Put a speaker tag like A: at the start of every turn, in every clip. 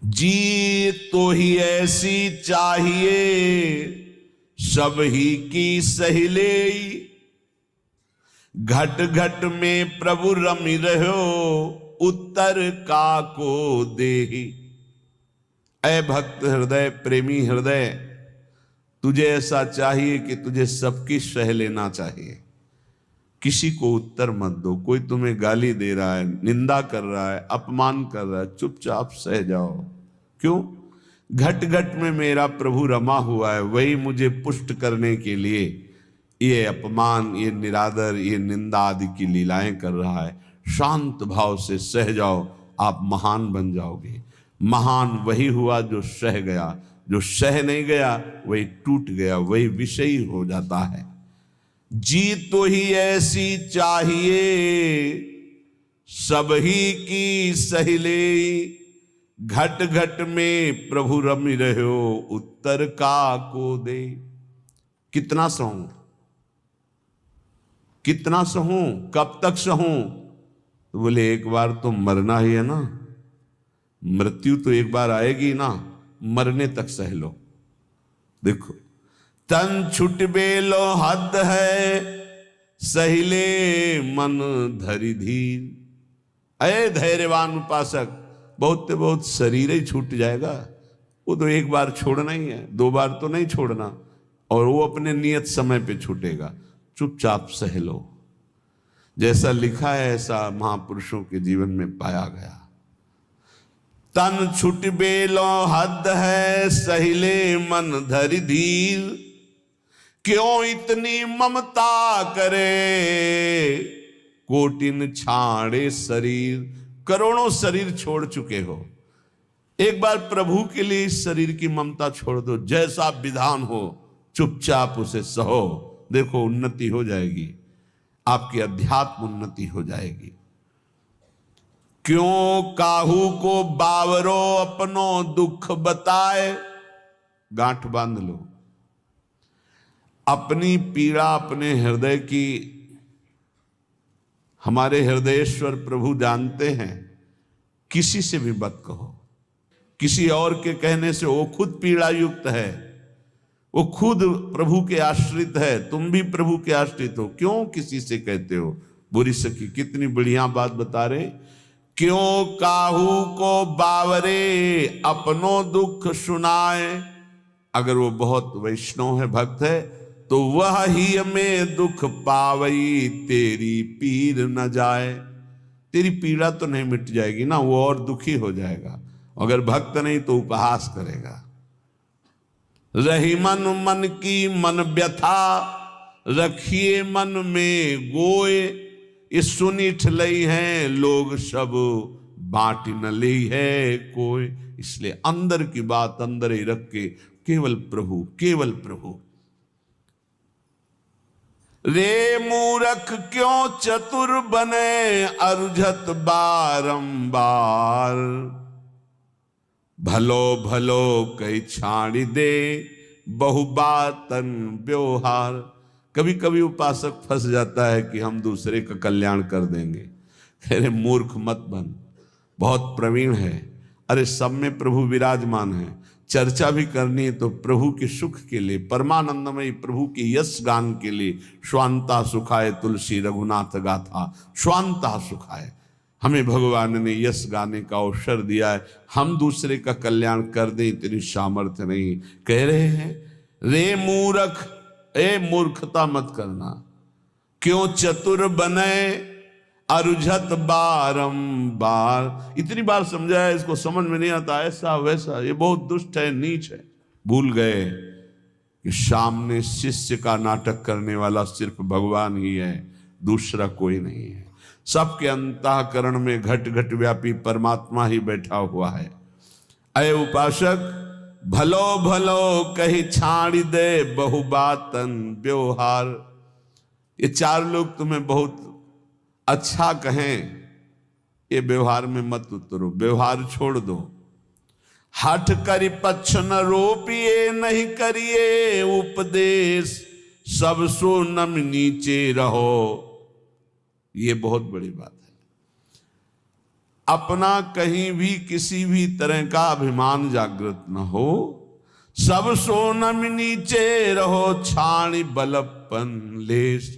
A: जी तो ही ऐसी चाहिए सब ही की सहिले, घट घट में प्रभु रमि रहो उत्तर का को देहि। ऐ भक्त हृदय, प्रेमी हृदय, तुझे ऐसा चाहिए कि तुझे सबकी सह लेना चाहिए, किसी को उत्तर मत दो। कोई तुम्हें गाली दे रहा है, निंदा कर रहा है, अपमान कर रहा है, चुपचाप सह जाओ। क्यों? घट घट में मेरा प्रभु रमा हुआ है, वही मुझे पुष्ट करने के लिए ये अपमान, ये निरादर, ये निंदा आदि की लीलाएं कर रहा है। शांत भाव से सह जाओ, आप महान बन जाओगे। महान वही हुआ जो सह गया, जो सह नहीं गया वही टूट गया, वही विषयी हो जाता है। जी तो ही ऐसी चाहिए सब ही की सहिले, घट घट में प्रभु रमि रहो उत्तर का को दे। कितना सहूं, कितना सहूं, कब तक सहूं? तो बोले एक बार तो मरना ही है ना, मृत्यु तो एक बार आएगी ना, मरने तक सह लो। देखो, तन छुट बेलो हद है सहिले मन धरि धीर। अये धैर्यवान उपासक, बहुत तो बहुत शरीर ही छूट जाएगा, वो तो एक बार छोड़ना ही है, दो बार तो नहीं छोड़ना, और वो अपने नियत समय पे छूटेगा। चुपचाप सह लो। जैसा लिखा है ऐसा महापुरुषों के जीवन में पाया गया। तन छुट बेलो हद है सहिले मन धरि धीर, क्यों इतनी ममता करे कोटिन छाड़े शरीर। करोड़ों शरीर छोड़ चुके हो, एक बार प्रभु के लिए इस शरीर की ममता छोड़ दो। जैसा विधान हो चुपचाप उसे सहो, देखो उन्नति हो जाएगी, आपकी अध्यात्म उन्नति हो जाएगी। क्यों काहू को बावरो अपनो दुख बताए। गांठ बांध लो, अपनी पीड़ा अपने हृदय की हमारे हृदयेश्वर प्रभु जानते हैं। किसी से भी मत कहो, किसी और के कहने से, वो खुद पीड़ा युक्त है, वो खुद प्रभु के आश्रित है, तुम भी प्रभु के आश्रित हो, क्यों किसी से कहते हो? बुरी सखी कितनी बढ़िया बात बता रहे। क्यों काहू को बावरे अपनो दुख सुनाए। अगर वो बहुत वैष्णव है, भक्त है, तो वह ही में दुख पावई तेरी पीर न जाए। तेरी पीड़ा तो नहीं मिट जाएगी ना, वो और दुखी हो जाएगा। अगर भक्त नहीं तो उपहास करेगा। रही मन मन की मन व्यथा, रखिए मन में गोए। ये सुनी ठलई हैं लोग सब, बांट न ली है कोई। इसलिए अंदर की बात अंदर ही रख के केवल प्रभु, केवल प्रभु। रे मूरख क्यों चतुर बने अरुझत बारंबार, भलो भलो कई छाड़ी दे बहुबातन व्यवहार। कभी कभी उपासक फंस जाता है कि हम दूसरे का कल्याण कर देंगे। अरे मूर्ख मत बन, बहुत प्रवीण है। अरे सब में प्रभु विराजमान है, चर्चा भी करनी है तो प्रभु के सुख के लिए, परमानंदमयी प्रभु के यश गान के लिए। स्वांता सुखाए तुलसी रघुनाथ गाथा, स्वांता सुखाए। हमें भगवान ने यश गाने का अवसर दिया है, हम दूसरे का कल्याण कर दें इतनी सामर्थ्य नहीं। कह रहे हैं रे मूर्ख, ए मूर्खता मत करना। क्यों चतुर बने अरुझत बारंबार। इतनी बार समझाया, इसको समझ में नहीं आता, ऐसा वैसा, ये बहुत दुष्ट है, नीच है। भूल गए कि सामने शिष्य का नाटक करने वाला सिर्फ भगवान ही है, दूसरा कोई नहीं है। सबके अंतःकरण में घट घट व्यापी परमात्मा ही बैठा हुआ है। अय उपासक, भलो भलो कही छाड़ी दे बहुबातन व्यवहार। ये चार लोग तुम्हें बहुत अच्छा कहें, ये व्यवहार में मत उतरो, व्यवहार छोड़ दो। हठ करी पक्ष न रोपिए, नहीं करिए उपदेश, सब सो नम नीचे रहो। ये बहुत बड़ी बात है। अपना कहीं भी किसी भी तरह का अभिमान जागृत न हो, सब सोनम नीचे रहो छाणी बलप्पन लेस।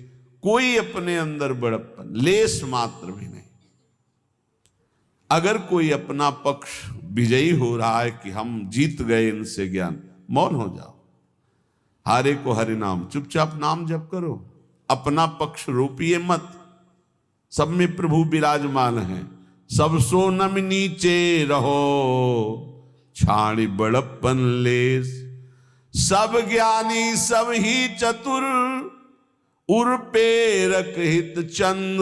A: कोई अपने अंदर बड़प्पन लेस मात्र भी नहीं। अगर कोई अपना पक्ष विजयी हो रहा है कि हम जीत गए इनसे ज्ञान, मौन हो जाओ। हारे को हरि नाम, चुपचाप नाम जप करो, अपना पक्ष रोपिए मत। सब में प्रभु विराजमान है। सब सोनम नीचे रहो छाणी बड़प्पन लेस। सब ज्ञानी सब ही चतुर उर पेरक हित चंद।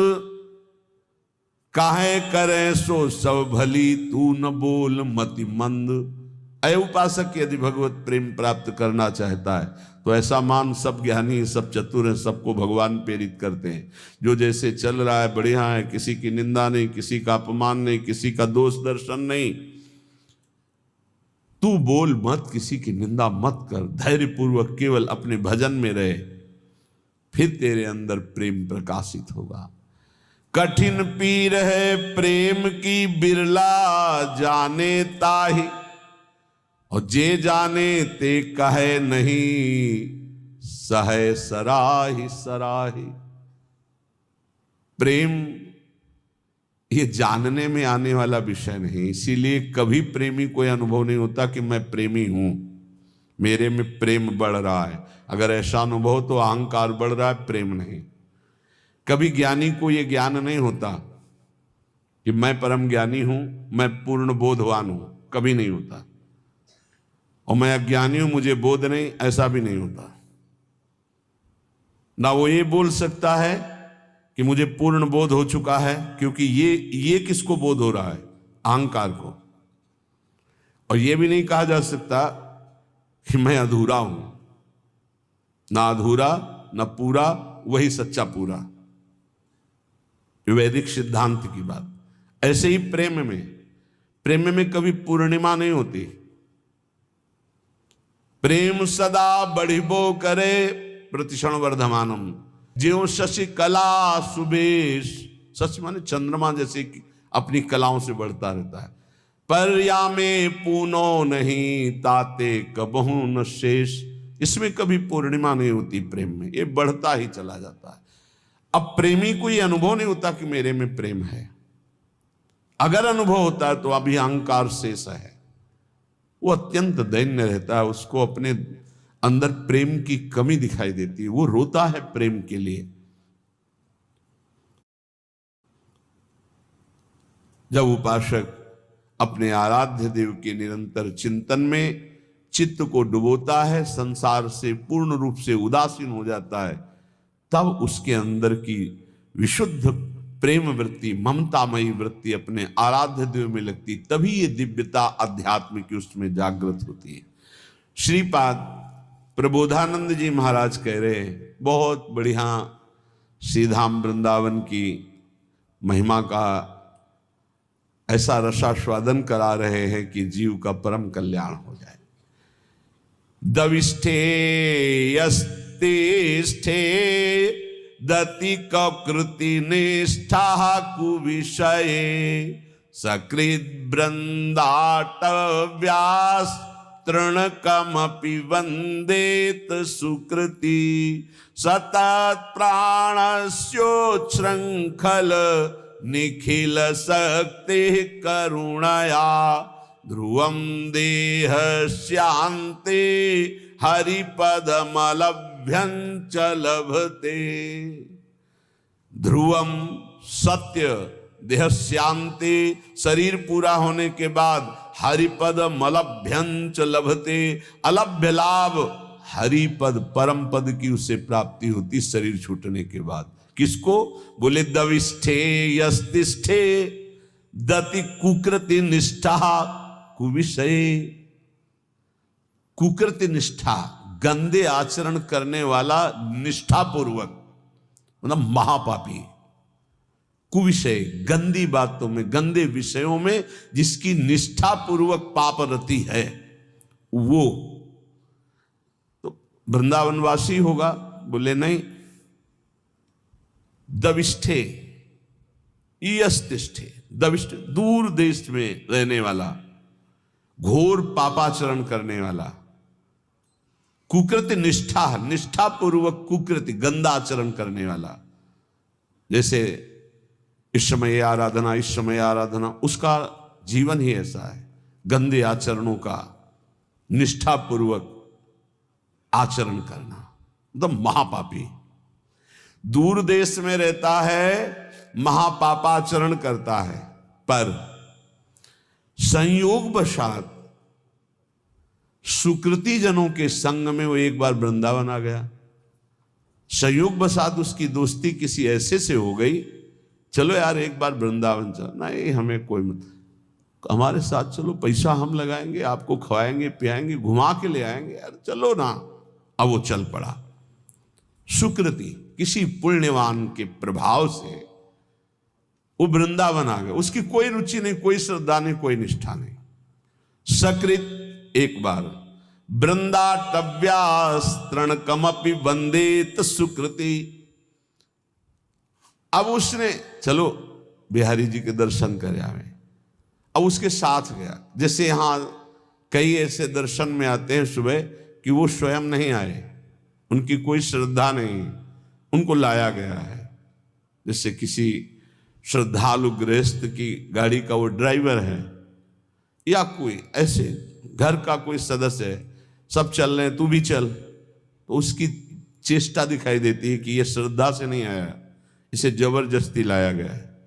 A: काहे करे सो सब भली तू न बोल मति मंद। अय उपासक यदि भगवत प्रेम प्राप्त करना चाहता है तो ऐसा मान सब ज्ञानी सब चतुर हैं, सबको भगवान प्रेरित करते हैं। जो जैसे चल रहा है बढ़िया है, किसी की निंदा नहीं, किसी का अपमान नहीं, किसी का दोष दर्शन नहीं। तू बोल मत, किसी की निंदा मत कर, धैर्य पूर्वक केवल अपने भजन में रहे, फिर तेरे अंदर प्रेम प्रकाशित होगा। कठिन पीर है प्रेम की बिरला जाने ताहि, और जे जाने ते कहे नहीं सहे सराही सराही। प्रेम ये जानने में आने वाला विषय नहीं, इसीलिए कभी प्रेमी कोई अनुभव नहीं होता कि मैं प्रेमी हूं, मेरे में प्रेम बढ़ रहा है। अगर ऐसा अनुभव तो अहंकार बढ़ रहा है, प्रेम नहीं। कभी ज्ञानी को यह ज्ञान नहीं होता कि मैं परम ज्ञानी हूं, मैं पूर्ण बोधवान हूं, कभी नहीं होता। और मैं अज्ञानी हूं, मुझे बोध नहीं, ऐसा भी नहीं होता। ना वो ये बोल सकता है कि मुझे पूर्ण बोध हो चुका है, क्योंकि ये किसको बोध हो रहा है? अहंकार को। और ये भी नहीं कहा जा सकता कि मैं अधूरा हूं। ना अधूरा ना पूरा, वही सच्चा पूरा। वैदिक सिद्धांत की बात। ऐसे ही प्रेम में कभी पूर्णिमा नहीं होती। प्रेम सदा बढ़िबो करे प्रतिक्षण वर्धमानम। ज्यों शशि कला सुबेश, सच माने चंद्रमा जैसे कि अपनी कलाओं से बढ़ता रहता है। पर या में पूनो नहीं ताते कबहू न शेष। इसमें कभी पूर्णिमा नहीं होती प्रेम में, ये बढ़ता ही चला जाता है। अब प्रेमी को ये अनुभव नहीं होता कि मेरे में प्रेम है। अगर अनुभव होता है तो अभी अहंकार शेष है, वो अत्यंत दैन्य रहता है, उसको अपने अंदर प्रेम की कमी दिखाई देती है, वो रोता है प्रेम के लिए। जब उपासक अपने आराध्य देव के निरंतर चिंतन में चित्त को डुबोता है, संसार से पूर्ण रूप से उदासीन हो जाता है, तब उसके अंदर की विशुद्ध प्रेम वृत्ति, ममतामयी वृत्ति अपने आराध्य देव में लगती, तभी ये दिव्यता अध्यात्म की उसमें जागृत होती है। श्रीपाद प्रबोधानंद जी महाराज कह रहे हैं, बहुत बढ़िया श्रीधाम वृंदावन की महिमा का ऐसा रसास्वादन करा रहे हैं कि जीव का परम कल्याण हो जाए। दविष्ठे यस्तिष्ठे दति कृति निष्ठा कुविषये सकृत वृंदाट व्यास तृणकमपि वंदेत सुकृति सतत प्राणस्योच्छृंखल निखिल शक्ति करुणया ध्रुवम देह शांति हरिपदमलभ्यंच लभते। ध्रुवम सत्य, देह शांति, शरीर पूरा होने के बाद हरिपद मलभ्यंच लभते। अलभ्य लाभ हरिपद परम पद की उसे प्राप्ति होती शरीर छूटने के बाद। किसको? बोले दविष्ठे यस्तिष्ठे दति कुकृति निष्ठा कुविषय। कुकृति निष्ठा, गंदे आचरण करने वाला निष्ठा पूर्वक, मतलब महापापी। कुविषय, गंदी बातों में, गंदे विषयों में जिसकी निष्ठा पूर्वक पाप रति है, वो तो वृंदावनवासी होगा। बोले नहीं, दविष्ठे यस्तिष्ठे दविष्ट, दूर देश में रहने वाला, घोर पापाचरण करने वाला, कुकृति निष्ठा पूर्वक कुकृति गंदा आचरण करने वाला, जैसे इस समय आराधना, उसका जीवन ही ऐसा है, गंदे आचरणों का निष्ठा पूर्वक आचरण करना, एकदम महापापी। दूर देश में रहता है, महापापाचरण करता है, पर संयोग वशात सुकृति जनों के संग में वो एक बार वृंदावन आ गया। संयोग वशात उसकी दोस्ती किसी ऐसे से हो गई, चलो यार एक बार वृंदावन चल, नहीं हमें कोई मत, हमारे साथ चलो, पैसा हम लगाएंगे, आपको खवाएंगे पियाएंगे, घुमा के ले आएंगे, यार चलो ना। अब वो चल पड़ा। सुकृति, किसी पुण्यवान के प्रभाव से वो वृंदावन आ गया। उसकी कोई रुचि नहीं, कोई श्रद्धा नहीं, कोई निष्ठा नहीं। सकृत, एक बार वृंदाटव्यास्तृणकमपि वंदेत सुकृति। अब उसने चलो बिहारी जी के दर्शन करे आवे, अब उसके साथ गया। जैसे यहां कई ऐसे दर्शन में आते हैं सुबह कि वो स्वयं नहीं आए, उनकी कोई श्रद्धा नहीं, उनको लाया गया है। जैसे किसी श्रद्धालु गृहस्थ की गाड़ी का वो ड्राइवर है, या कोई ऐसे घर का कोई सदस्य है, सब चल रहे हैं तू भी चल, तो उसकी चेष्टा दिखाई देती है कि ये श्रद्धा से नहीं आया, इसे जबरदस्ती लाया गया है।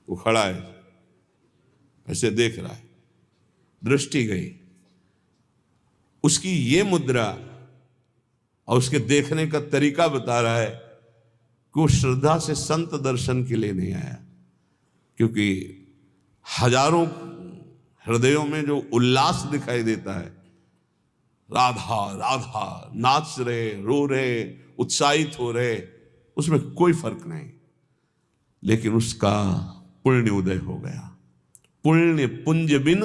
A: वो खड़ा है, ऐसे देख रहा है, दृष्टि गई, उसकी ये मुद्रा और उसके देखने का तरीका बता रहा है कि वो श्रद्धा से संत दर्शन के लिए नहीं आया। क्योंकि हजारों हृदयों में जो उल्लास दिखाई देता है, राधा राधा नाच रहे, रो रहे, उत्साहित हो रहे, उसमें कोई फर्क नहीं। लेकिन उसका पुण्य उदय हो गया। पुण्य पुंज बिन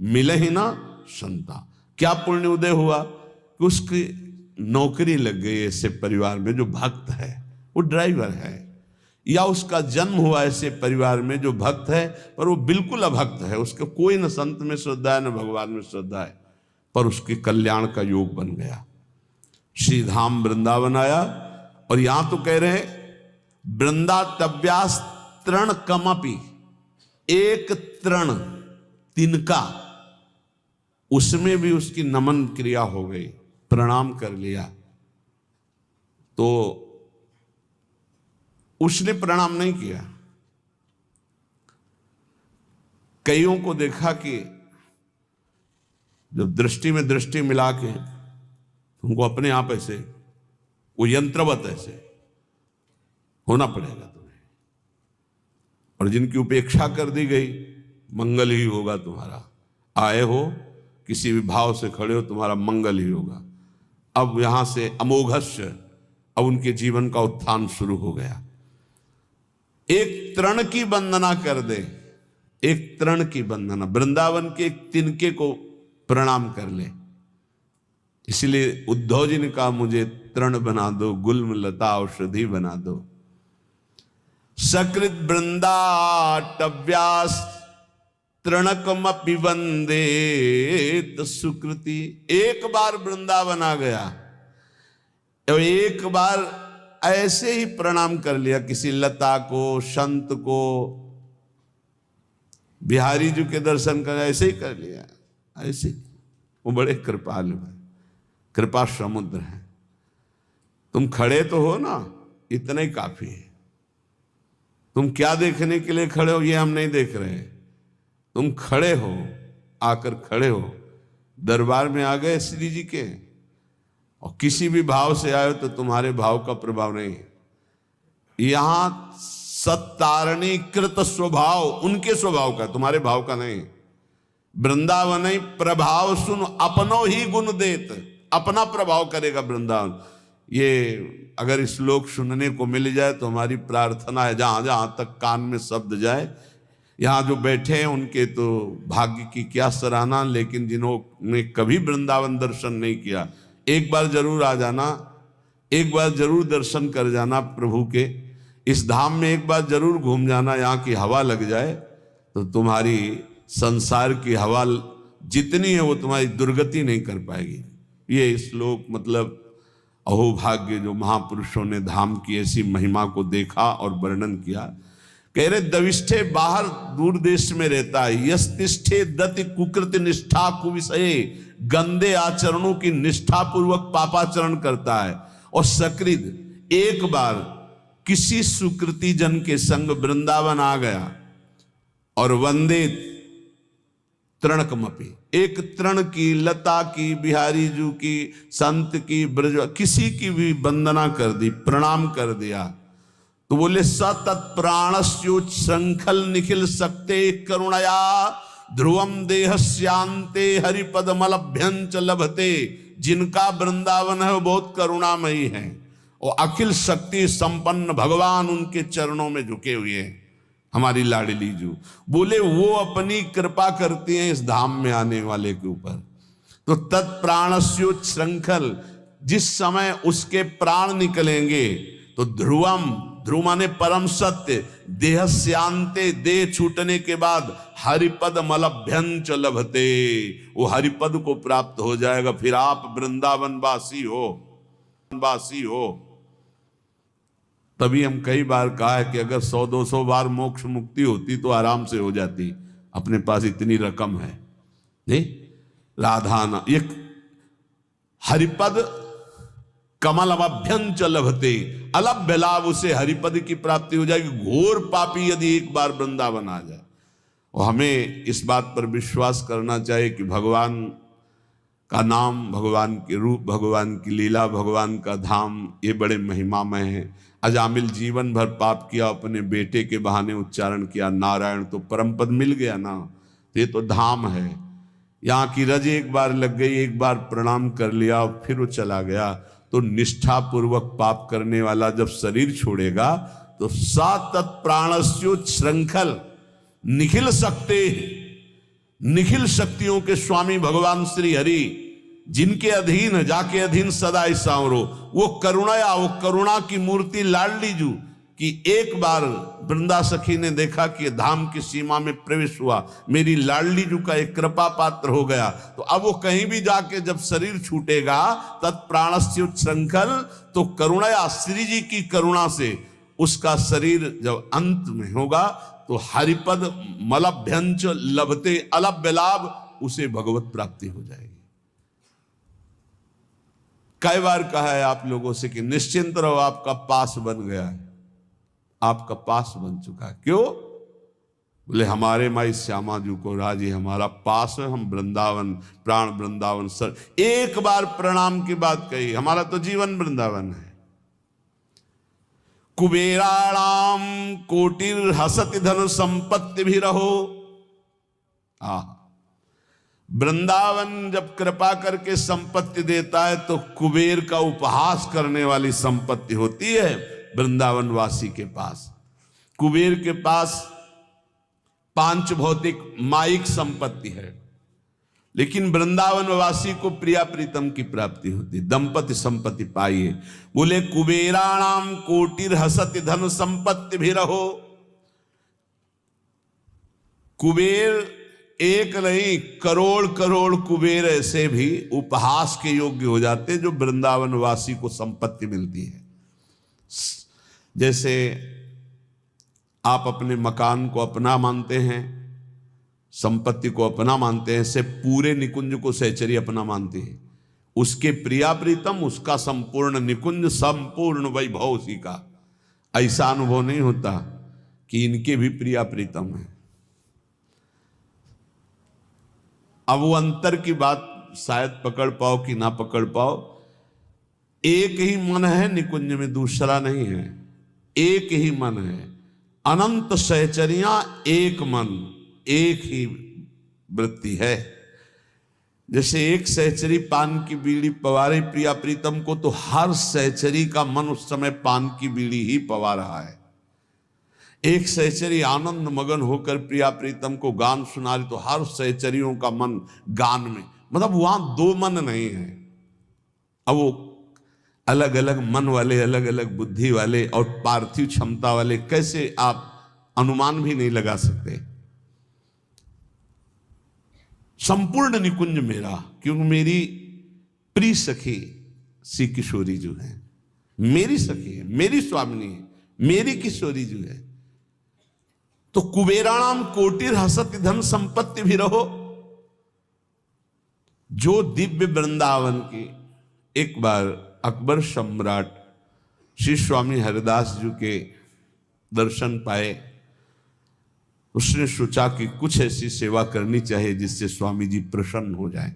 A: मिले ही ना संता। क्या पुण्य उदय हुआ कि उसकी नौकरी लग गई ऐसे परिवार में जो भक्त है, वो ड्राइवर है, या उसका जन्म हुआ ऐसे परिवार में जो भक्त है पर वो बिल्कुल अभक्त है, उसके कोई न संत में श्रद्धा है न भगवान में श्रद्धा है, पर उसके कल्याण का योग बन गया। श्री धाम वृंदावन आया और यहां तो कह रहे वृंदाटव्यास तृण कमपि, एक तृण तिनका, उसमें भी उसकी नमन क्रिया हो गई, प्रणाम कर लिया। तो उसने प्रणाम नहीं किया। कईयों को देखा कि जब दृष्टि में दृष्टि मिला के तुमको अपने आप ऐसे वो यंत्रवत ऐसे होना पड़ेगा तुम्हें, और जिनकी उपेक्षा कर दी गई, मंगल ही होगा तुम्हारा। आए हो किसी भी भाव से खड़े हो, तुम्हारा मंगल ही होगा। अब यहां से अमोघस्य, अब उनके जीवन का उत्थान शुरू हो गया। एक तृण की वंदना कर दे, एक तृण की वंदना, वृंदावन के एक तिनके को प्रणाम कर ले। इसलिए उद्धव जी ने कहा मुझे तृण बना दो, गुल्म लता औषधि बना दो। सकृत वृंदाटव्यास तृणकमपि वंदेत सुकृति। एक बार वृंदावन आ गया, एक बार ऐसे ही प्रणाम कर लिया किसी लता को, संत को, बिहारी जी के दर्शन कर ऐसे ही कर लिया, ऐसे। वो बड़े कृपालु है, कृपा समुद्र है। तुम खड़े तो हो ना, इतना ही काफी है। तुम क्या देखने के लिए खड़े हो ये हम नहीं देख रहे। तुम खड़े हो, आकर खड़े हो, दरबार में आ गए श्री जी के, और किसी भी भाव से आए हो तो तुम्हारे भाव का प्रभाव नहीं है। यहां सत्तारणीकृत स्वभाव उनके स्वभाव का, तुम्हारे भाव का नहीं। वृंदावन ही प्रभाव सुन अपनो ही गुण देत, अपना प्रभाव करेगा वृंदावन। ये अगर श्लोक सुनने को मिल जाए तो हमारी प्रार्थना है, जहां जहां तक कान में शब्द जाए। यहाँ जो बैठे हैं उनके तो भाग्य की क्या सराहना, लेकिन जिन्होंने कभी वृंदावन दर्शन नहीं किया, एक बार जरूर आ जाना, एक बार जरूर दर्शन कर जाना प्रभु के। इस धाम में एक बार जरूर घूम जाना, यहाँ की हवा लग जाए तो तुम्हारी संसार की हवा जितनी है वो तुम्हारी दुर्गति नहीं कर पाएगी। ये श्लोक मतलब अहोभाग्य जो महापुरुषों ने धाम की ऐसी महिमा को देखा और वर्णन किया। कह रहे दविष्ठे बाहर दूर देश में रहता है, यस्तिष्ठे दति कुकृत निष्ठा कुविषये, गंदे आचरणों की निष्ठा पूर्वक पापाचरण करता है। और सकृत एक बार किसी सुकृति जन के संग वृंदावन आ गया और वंदे तृणकमपि, एक तृण की, लता की, बिहारी जू की, संत की, ब्रज किसी की भी वंदना कर दी, प्रणाम कर दिया, तो बोले सतत प्राणस्योच्छृंखल निखिल सकते करुणया ध्रुवम देहस्यांते हरिपदमलभ्यंच लभते। जिनका वृंदावन है वो बहुत करुणामयी है और अखिल शक्ति संपन्न भगवान उनके चरणों में झुके हुए हैं। हमारी लाडली जू बोले वो अपनी कृपा करती हैं इस धाम में आने वाले के ऊपर। तो तत्प्राणस्योच्छृंखल, जिस समय उसके प्राण निकलेंगे तो ध्रुवम, ध्रुव माने परम सत्य, देहस्यांते, देह छूटने के बाद हरिपद मलभ्यंच लभते, वो हरिपद को प्राप्त हो जाएगा। फिर आप वृंदावन वासी हो। तभी हम कई बार कहा है कि अगर 100-200 बार मोक्ष मुक्ति होती तो आराम से हो जाती, अपने पास इतनी रकम है। नहीं, राधाना एक हरिपद कमल अभ्यंच लभते, अलभ्य लाभ, उसे हरिपद की प्राप्ति हो जाएगी। घोर पापी यदि एक बार वृंदावन आ जाए। और हमें इस बात पर विश्वास करना चाहिए कि भगवान का नाम, भगवान के रूप, भगवान की लीला, भगवान का धाम, ये बड़े महिमामय है। अजामिल जीवन भर पाप किया, अपने बेटे के बहाने उच्चारण किया नारायण, तो परम पद मिल गया ना। ये तो धाम है। यहाँ की रज एक बार लग गई, एक बार प्रणाम कर लिया और फिर वो चला गया। तो निष्ठा पूर्वक पाप करने वाला जब शरीर छोड़ेगा तो सातत प्राणस्योच्छृंखल निखिल सकते, निखिल शक्तियों के स्वामी भगवान श्री हरि, जिनके अधीन जाके अधीन सदा सांवरो, वो करुणया, वो करुणा की मूर्ति लाडली जू कि एक बार वृंदा सखी ने देखा कि धाम की सीमा में प्रवेश हुआ, मेरी लाडली जू का एक कृपा पात्र हो गया। तो अब वो कहीं भी जाके जब शरीर छूटेगा तत्प्राणस्योच्छृंखल, तो करुणया, श्री जी की करुणा से उसका शरीर जब अंत में होगा तो हरिपद मलभ्यंच लभते, अलभ्य लाभ, उसे भगवत प्राप्ति हो जाएगी। कई बार कहा है आप लोगों से कि निश्चिंत रहो, आपका पास बन गया है, आपका पास बन चुका है। क्यों? बोले हमारे माई श्यामा जी को राजी हमारा पास है, हम वृंदावन, प्राण वृंदावन सर, एक बार प्रणाम की बात कही, हमारा तो जीवन वृंदावन है। कुबेराणाम कोटिर हसति धन संपत्ति भी रहो। वृंदावन जब कृपा करके संपत्ति देता है तो कुबेर का उपहास करने वाली संपत्ति होती है वृंदावन वासी के पास। कुबेर के पास पांच भौतिक माइक संपत्ति है, लेकिन वृंदावन वासी को प्रिया प्रीतम की प्राप्ति होती, दंपति संपत्ति पाइए। बोले कुबेराणाम कोटिर हसति धन संपत्ति भी रहो। कुबेर एक नहीं, करोड़ करोड़ कुबेर ऐसे भी उपहास के योग्य हो जाते हैं जो वृंदावन वासी को संपत्ति मिलती है। जैसे आप अपने मकान को अपना मानते हैं, संपत्ति को अपना मानते हैं, से पूरे निकुंज को सहचरी अपना मानते हैं। उसके प्रिया प्रीतम, उसका संपूर्ण निकुंज, संपूर्ण वैभव उसी का। ऐसा अनुभव नहीं होता कि इनके भी प्रिया प्रीतम है। अब वो अंतर की बात शायद पकड़ पाओ कि ना पकड़ पाओ। एक ही मन है निकुंज में, दूसरा नहीं है। एक ही मन है, अनंत सहचरियां एक मन, एक ही वृत्ति है। जैसे एक सहचरी पान की बीड़ी पवारे प्रिया प्रीतम को, तो हर सहचरी का मन उस समय पान की बीड़ी ही पवा रहा है। एक सहचरी आनंद मगन होकर प्रिया प्रीतम को गान सुना रही, तो हर सहचरियों का मन गान में, मतलब वहां दो मन नहीं है। अब वो अलग अलग मन वाले, अलग अलग बुद्धि वाले और पार्थिव क्षमता वाले कैसे आप अनुमान भी नहीं लगा सकते। संपूर्ण निकुंज मेरा, क्योंकि मेरी प्रिय सखी श्री किशोरी जो है, मेरी सखी है, मेरी स्वामिनी है, मेरी किशोरी जो है। तो कुबेराणाम कोटिर हसत धन संपत्ति भी रहो। जो दिव्य वृंदावन की, एक बार अकबर सम्राट श्री स्वामी हरिदास जी के दर्शन पाए, उसने सोचा कि कुछ ऐसी सेवा करनी चाहिए जिससे स्वामी जी प्रसन्न हो जाए।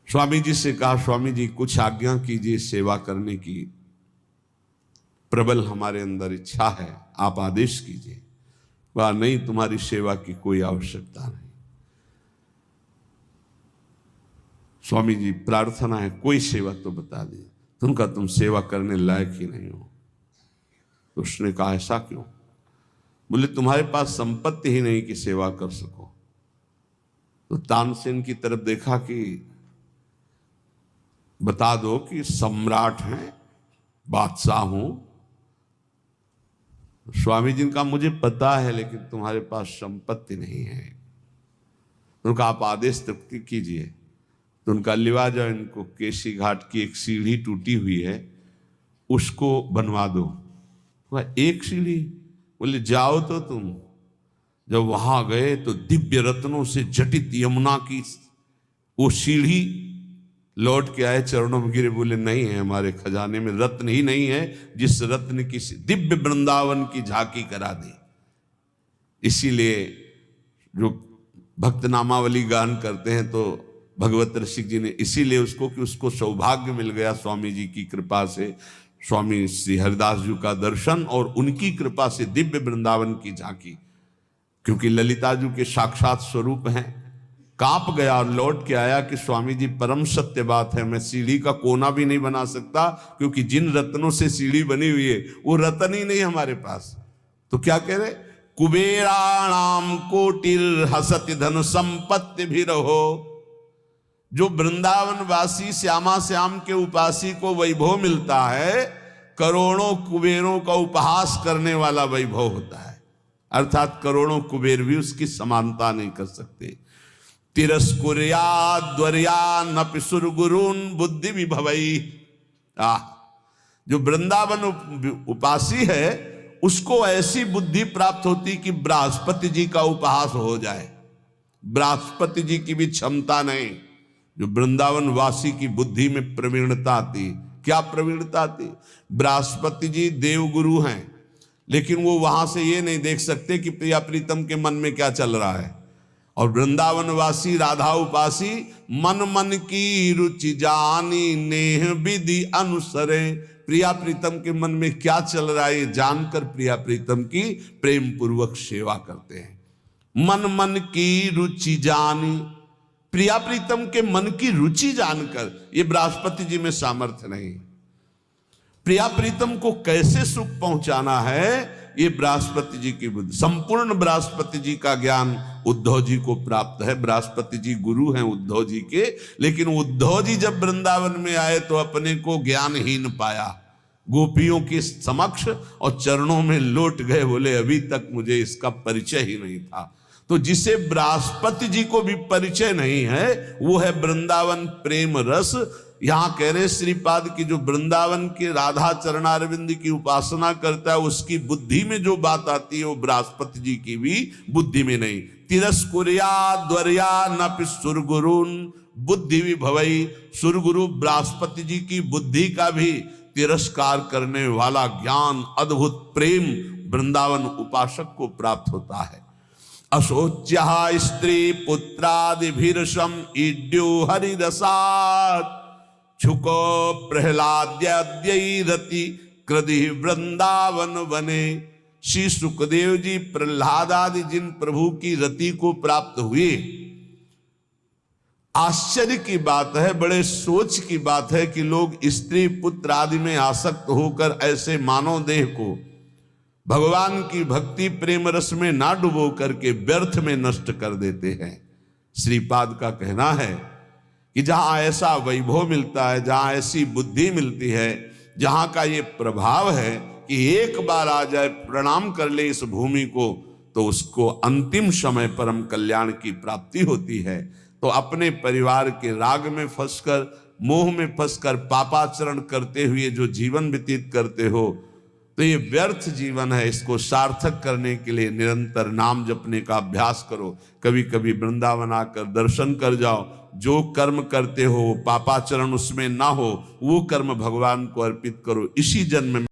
A: स्वामी जी से कहा, स्वामी जी कुछ आज्ञा कीजिए, सेवा करने की प्रबल हमारे अंदर इच्छा है, आप आदेश कीजिए। वह नहीं, तुम्हारी सेवा की कोई आवश्यकता नहीं। स्वामी जी प्रार्थना है, कोई सेवा तो बता दी। तुमका तुम सेवा करने लायक ही नहीं हो। तो उसने कहा, ऐसा क्यों? बोले, तुम्हारे पास संपत्ति ही नहीं कि सेवा कर सको। तो तानसेन की तरफ देखा कि बता दो कि सम्राट हैं, बादशाह हूं। स्वामी जी का मुझे पता है, लेकिन तुम्हारे पास संपत्ति नहीं है। तो उनका आप आदेश तक कीजिए। तो उनका लिवा जो इनको केसी घाट की एक सीढ़ी टूटी हुई है, उसको बनवा दो। वह एक सीढ़ी? बोले, जाओ तो तुम। जब वहां गए तो दिव्य रत्नों से जटित यमुना की वो सीढ़ी लौट के आए, चरणों में गिरे, बोले नहीं है, हमारे खजाने में रत्न ही नहीं है जिस रत्न की दिव्य वृंदावन की झांकी करा दी। इसीलिए जो भक्त नामावली गान करते हैं तो भगवत रसिक जी ने इसीलिए उसको कि उसको सौभाग्य मिल गया स्वामी जी की कृपा से, स्वामी श्री हरिदास जी का दर्शन और उनकी कृपा से दिव्य वृंदावन की झांकी, क्योंकि ललिता जी के साक्षात स्वरूप हैं। कांप गया और लौट के आया कि स्वामी जी परम सत्य बात है, मैं सीढ़ी का कोना भी नहीं बना सकता, क्योंकि जिन रत्नों से सीढ़ी बनी हुई है वो रत्न ही नहीं हमारे पास। तो क्या कह रहे, कुबेराणाम कोटिर हसति धन संपत्ति भी रहो। जो वृंदावन वासी श्यामा श्याम के उपासी को वैभव मिलता है, करोड़ों कुबेरों का उपहास करने वाला वैभव होता है, अर्थात करोड़ों कुबेर भी उसकी समानता नहीं कर सकते। तिरस्कुर्या द्वर्या नपि सुरगुरुन बुद्धि विभवई। जो वृंदावन उपासी है उसको ऐसी बुद्धि प्राप्त होती कि बृहस्पति जी का उपहास हो जाए। बृहस्पति जी की भी क्षमता नहीं। जो वृंदावन वासी की बुद्धि में प्रवीणता आती, क्या प्रवीणता आती? बृहस्पति जी देवगुरु हैं, लेकिन वो वहां से ये नहीं देख सकते कि प्रिया प्रीतम के मन में क्या चल रहा है। और वृंदावन वासी राधा उपासी मन मन की रुचि जानी नेह विधि अनुसरे। प्रिया प्रीतम के मन में क्या चल रहा है ये जानकर प्रिया प्रीतम की प्रेम पूर्वक सेवा करते हैं। मन मन की रुचि जानी, प्रिया प्रीतम के मन की रुचि जानकर, ये बृहस्पति जी में सामर्थ्य नहीं। प्रिया प्रीतम को कैसे सुख पहुंचाना है ये बृहस्पति जी की बुद्धि। संपूर्ण बृहस्पति जी का ज्ञान उद्धव जी को प्राप्त है। बृहस्पति जी गुरु हैं उद्धव जी के, लेकिन उद्धव जी जब वृंदावन में आए तो अपने को ज्ञानहीन पाया। गोपियों के समक्ष और चरणों में लौट गए, बोले अभी तक मुझे इसका परिचय ही नहीं था। तो जिसे बृहस्पति जी को भी परिचय नहीं है वो है वृंदावन प्रेम रस। यहां कह रहे श्रीपाद की जो वृंदावन के राधा चरणारविंद की उपासना करता है उसकी बुद्धि में जो बात आती है वो बृहस्पति जी की भी बुद्धि में नहीं। तिरस्कुर्या द्वर्या नपि सुरगुरुन बुद्धि विभवई। सुरगुरु बृहस्पति जी की बुद्धि का भी तिरस्कार करने वाला ज्ञान, अद्भुत प्रेम वृंदावन उपासक को प्राप्त होता है। अशोच्या स्त्री पुत्रादिभिर्षम ईड्यो हरिरसात् छुको प्रहलाद्यरति कृधि वृंदावन बने। श्री सुखदेव जी प्रहलाद आदि जिन प्रभु की रति को प्राप्त हुए, आश्चर्य की बात है, बड़े सोच की बात है कि लोग स्त्री पुत्र आदि में आसक्त होकर ऐसे मानव देह को भगवान की भक्ति प्रेम रस में ना डुबो करके व्यर्थ में नष्ट कर देते हैं। श्रीपाद का कहना है कि जहां ऐसा वैभव मिलता है, जहां ऐसी बुद्धि मिलती है, जहां का ये प्रभाव है कि एक बार आ जाए, प्रणाम कर ले इस भूमि को, तो उसको अंतिम समय परम कल्याण की प्राप्ति होती है। तो अपने परिवार के राग में फंसकर, मोह में फंसकर पापाचरण करते हुए जो जीवन व्यतीत करते हो, तो ये व्यर्थ जीवन है। इसको सार्थक करने के लिए निरंतर नाम जपने का अभ्यास करो। कभी कभी वृंदावन आकर दर्शन कर जाओ। जो कर्म करते हो पापाचरण उसमें ना हो, वो कर्म भगवान को अर्पित करो। इसी जन्म में